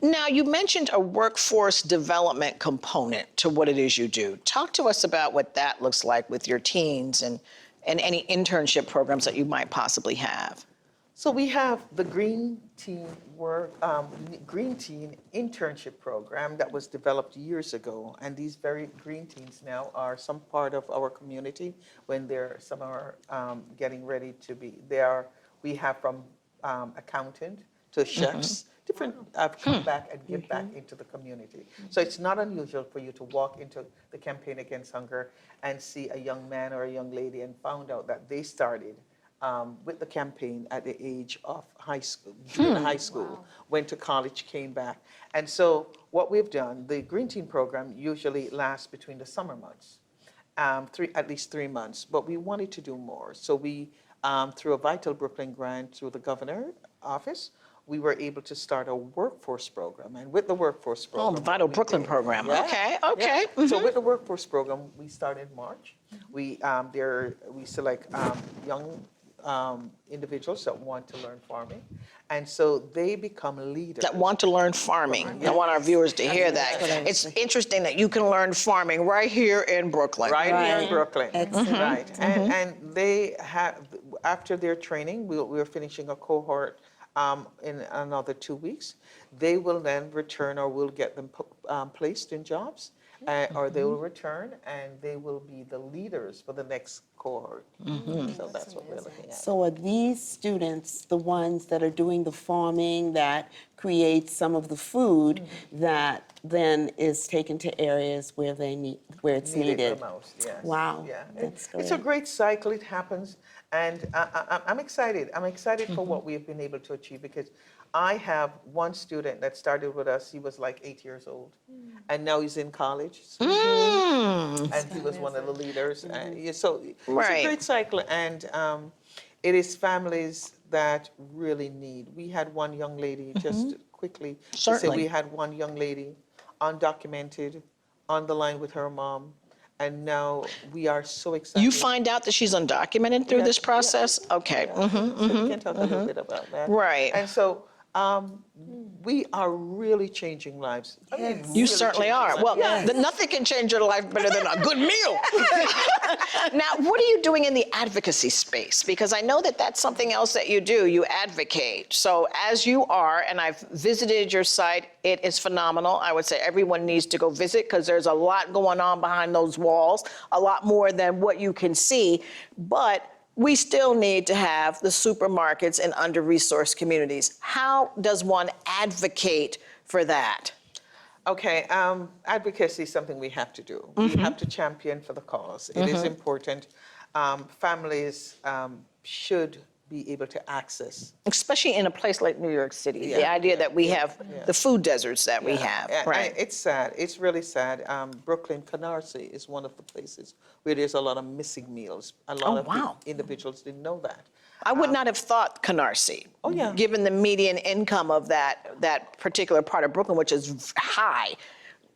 Now, you mentioned a workforce development component to what it is you do. Talk to us about what that looks like with your teens and any internship programs that you might possibly have. So we have the Green Teen internship program that was developed years ago, and these very green teens now are some part of our community when some are getting ready to be. We have from accountant to chefs, different come back and give back into the community. So it's not unusual for you to walk into the campaign against hunger and see a young man or a young lady and found out that they started with the campaign at the age of high school, junior high school, went to college, came back. And so what we've done, the Green Teen program usually lasts between the summer months, at least 3 months, but we wanted to do more. So we, through a Vital Brooklyn grant through the governor's office, we were able to start a workforce program. And with the workforce program. Oh, the Vital Brooklyn program. Yeah, Okay. yeah. So with the workforce program, we started in March. We select young individuals that want to learn farming. And so they become leaders. That want to learn farming. I want our viewers to hear that. It's interesting that you can learn farming right here in Brooklyn. Right here in Brooklyn. Excellent. Right. And they have, after their training, we're finishing a cohort in another 2 weeks. They will then return, or we'll get them placed in jobs, or they will return and they will be the leaders for the next cohort. So that's what we're looking at. So are these students the ones that are doing the farming that creates some of the food that then is taken to areas where it's needed? The most, yes. Wow, Yeah. that's great. It's a great cycle. It happens, and I'm excited. I'm excited for what we have been able to achieve, because I have one student that started with us. He was like 8 years old, and now he's in college. And he was one of the leaders. And so it's a great cycle, and it is families that really need. We had one young lady, just quickly to say, Certainly. we had one young lady undocumented on the line with her mom, and now we are so excited. You find out that she's undocumented through this process? Okay. So we can talk a little bit about that. Right. And so we are really changing lives. I mean, You really certainly changing are. lives. Well, Yes. nothing can change your life better than a good meal. Now, what are you doing in the advocacy space? Because I know that that's something else that you do. You advocate. So as you are, and I've visited your site, it is phenomenal. I would say everyone needs to go visit, because there's a lot going on behind those walls, a lot more than what you can see. But we still need to have the supermarkets in under-resourced communities. How does one advocate for that? Okay, advocacy is something we have to do. We have to champion for the cause. It is important. Families should be able to access. Especially in a place like New York City, the idea that we have the food deserts that we have, right? It's sad. It's really sad. Brooklyn, Canarsie is one of the places where there's a lot of missing meals. A lot of the individuals didn't know that. I would not have thought Canarsie, given the median income of that particular part of Brooklyn, which is high.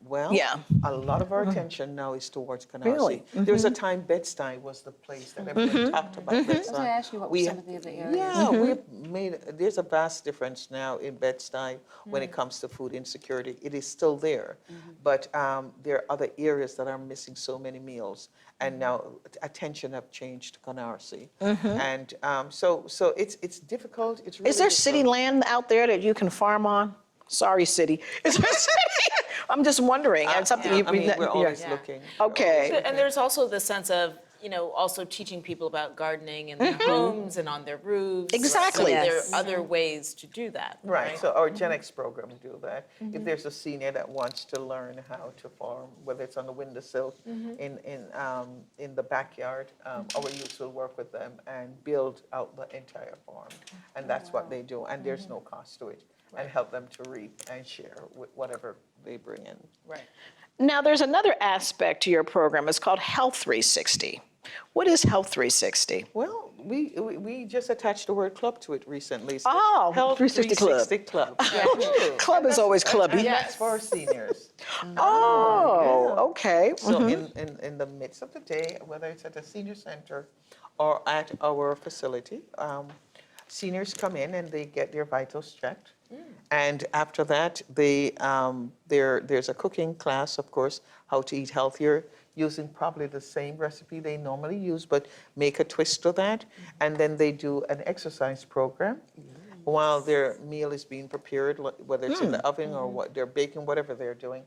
Well, a lot of our attention now is towards Canarsie. Really? There was a time Bed-Stuy was the place that everyone talked about. Bed-Stuy. I was going to ask you what were some of the other areas. Yeah, we've made, there's a vast difference now in Bed-Stuy when it comes to food insecurity. It is still there, but there are other areas that are missing so many meals, and now attention have changed to Canarsie. And so it's difficult. It's really Is there difficult. city land out there that you can farm on? Sorry, city. Is there city? I'm just wondering. It's something we're always looking. Okay. And there's also the sense of, also teaching people about gardening in their homes and on their roofs. Exactly. So there Yes. are other ways to do that. Right, so our Gen X programs do that. If there's a senior that wants to learn how to farm, whether it's on the windowsill, in the backyard, our youth will work with them and build out the entire farm. And that's what they do, and there's no cost to it. And help them to reap and share with whatever they bring in. Right. Now, there's another aspect to your program. It's called Health 360. What is Health 360? Well, we just attached the word club to it recently. So Oh, Health 360 Club. 360 Club. Club is always clubby. And that's for our seniors. Oh, okay. So in the midst of the day, whether it's at a senior center or at our facility, seniors come in and they get their vitals checked. And after that, there's a cooking class, of course, how to eat healthier, using probably the same recipe they normally use, but make a twist to that. And then they do an exercise program while their meal is being prepared, whether it's in the oven or what they're baking, whatever they're doing.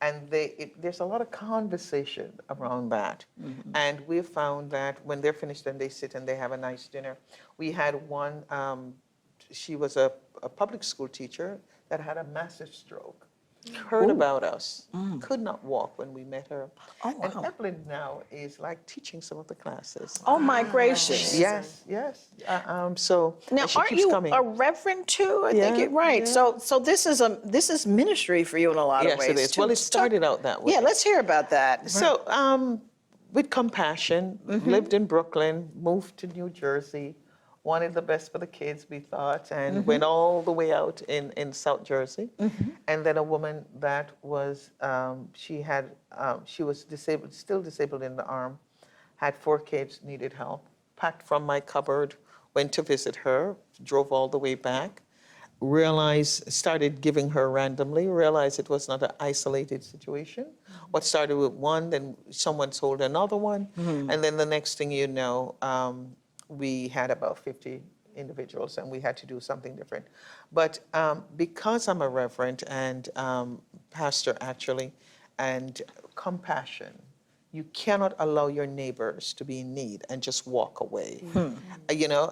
And there's a lot of conversation around that. And we've found that when they're finished, then they sit and they have a nice dinner. We had one, she was a public school teacher that had a massive stroke. Heard about us, could not walk when we met her. Oh, wow. And Evelyn now is like teaching some of the classes. Oh, my gracious. Yes, yes. So Now, and she aren't keeps you coming. a reverend too? I think Yeah, it right. yeah. So this is ministry for you in a lot of Yes, ways. it is. too. Well, it started out that way. Yeah, let's hear about that. So, with compassion, lived in Brooklyn, moved to New Jersey, wanted the best for the kids, we thought, and went all the way out in South Jersey. And then a woman that was, she was disabled, still disabled in the arm, had 4 kids, needed help, packed from my cupboard, went to visit her, drove all the way back, started giving her randomly, realized it was not an isolated situation. What started with one, then someone told another one, and then the next thing you know, we had about 50 individuals and we had to do something different. But because I'm a reverend and pastor actually, and compassion, you cannot allow your neighbors to be in need and just walk away. You know,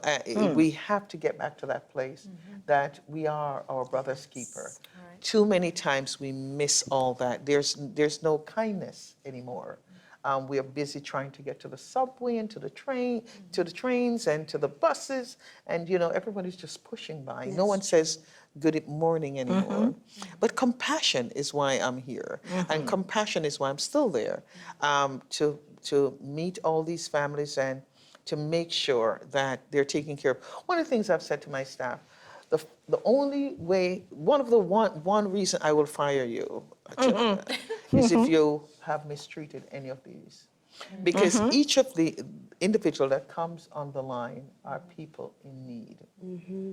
we have to get back to that place that we are our brother's keeper. Too many times we miss all that. There's no kindness anymore. We are busy trying to get to the subway and to the trains and to the buses, and you know everybody's just pushing by. No one says good morning anymore. But compassion is why I'm here, and compassion is why I'm still there, to meet all these families and to make sure that they're taken care of. One of the things I've said to my staff, the only way, one reason I will fire you, is if you have mistreated any of these. Because each of the individual that comes on the line are people in need.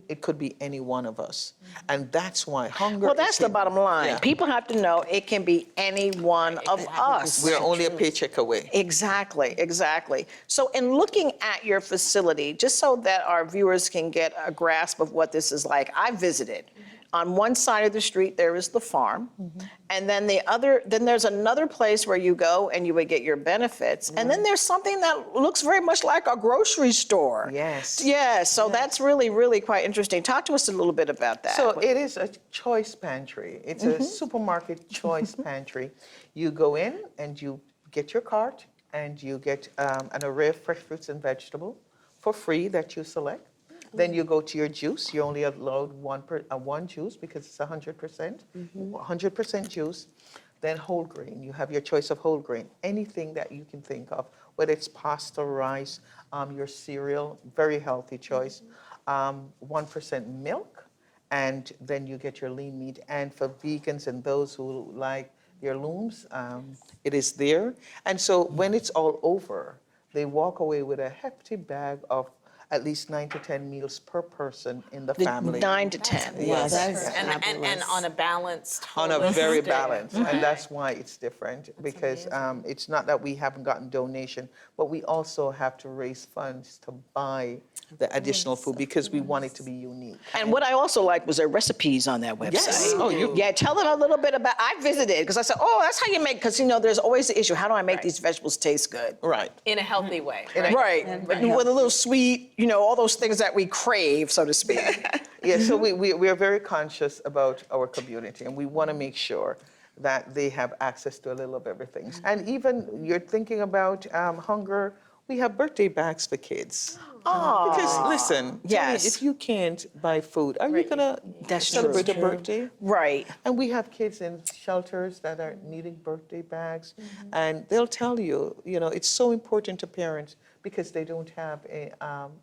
It could be any one of us. And that's why hunger Well, that's is the hidden. bottom line. Yeah. People have to know it can be any one of us. We're only a paycheck away. Exactly, exactly. So in looking at your facility, just so that our viewers can get a grasp of what this is like, I visited. On one side of the street, there is the farm. And then then there's another place where you go and you would get your benefits. And then there's something that looks very much like a grocery store. Yes. Yeah, so that's really, really quite interesting. Talk to us a little bit about that. So it is a choice pantry. It's a supermarket choice pantry. You go in and you get your cart and you get an array of fresh fruits and vegetables for free that you select. Then you go to your juice. You're only allowed one juice because it's 100%, 100% juice. Then whole grain. You have your choice of whole grain. Anything that you can think of, whether it's pasta, rice, your cereal, very healthy choice. 1% milk, and then you get your lean meat. And for vegans and those who like their looms, it is there. And so when it's all over, they walk away with a hefty bag of at least 9 to 10 meals per person in the family. 9 to 10. Yes. And on a balanced, On a very holistic- balanced, and that's why it's different, because it's not that we haven't gotten donation, but we also have to raise funds to buy the additional food because we want it to be unique. And what I also liked was their recipes on that website. Yes. Oh, Yeah, tell them a little bit about, I visited, because I said, oh, that's how you make, because you know, there's always the issue, how do I make these vegetables taste good? Right. In a healthy way. Right, with a little sweet, you know, all those things that we crave, so to speak. Yeah, so we are very conscious about our community, and we want to make sure that they have access to a little of everything. And even you're thinking about hunger, we have birthday bags for kids. Oh, Because listen, Yes. Toni, if you can't buy food, are you gonna That's celebrate true. a birthday? right. And we have kids in shelters that are needing birthday bags, and they'll tell you, you know, it's so important to parents because they don't have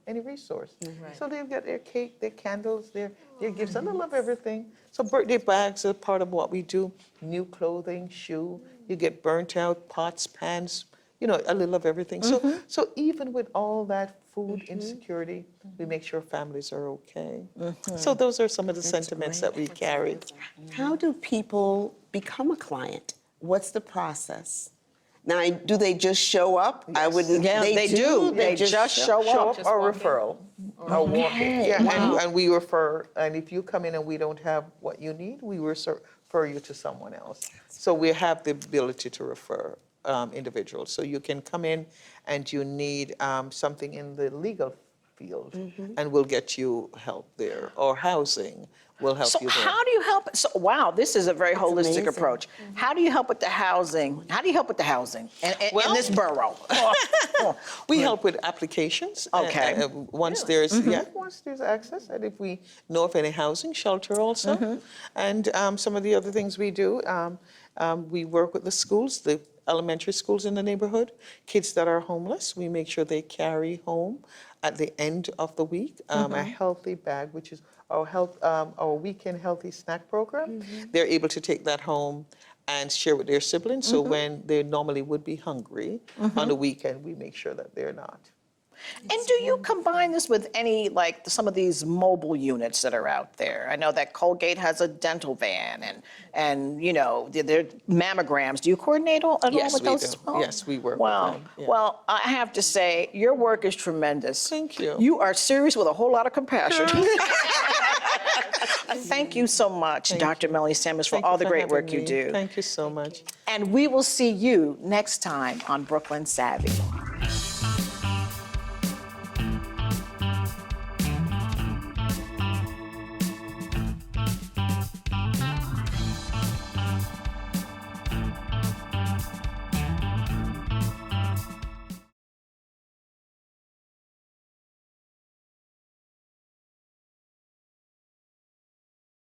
any resource. So they've got their cake, their candles, their gifts, a little of everything. So birthday bags are part of what we do. New clothing, shoe, you get burnt out, pots, pans, you know, a little of everything. So even with all that food insecurity. We make sure families are okay. So those are some of the sentiments that we carry. How do people become a client? What's the process? Now, do they just show up? I wouldn't. Yeah, they do. They just show Show up. up or referral, or walk-in. Yeah, and we refer, and if you come in and we don't have what you need, we refer you to someone else. So we have the ability to refer individuals. So you can come in and you need something in the legal field, and we'll get you help there, or housing. We'll help So you there. how do you help? So, wow, this is a very holistic amazing. approach. How do you help with the housing? How do you help with the housing in Well- this borough? We help with applications. Okay. Once there's access, and if we know of any housing, shelter also. And some of the other things we do, we work with the schools, the elementary schools in the neighborhood, kids that are homeless. We make sure they carry home at the end of the week a healthy bag, which is our weekend healthy snack program. They're able to take that home and share with their siblings. So when they normally would be hungry on the weekend, we make sure that they're not. And do you combine this with any, like, some of these mobile units that are out there? I know that Colgate has a dental van, and you know, their mammograms. Do you coordinate at all Yes, with we those do. as well? Yes, we work with Wow. them, yeah. Well, I have to say, your work is tremendous. Thank you. You are serious with a whole lot of compassion. Thank you so much, Dr. Melony Samuels, for Thank all you the great having work you me. do. Thank you so much. And we will see you next time on Brooklyn Savvy.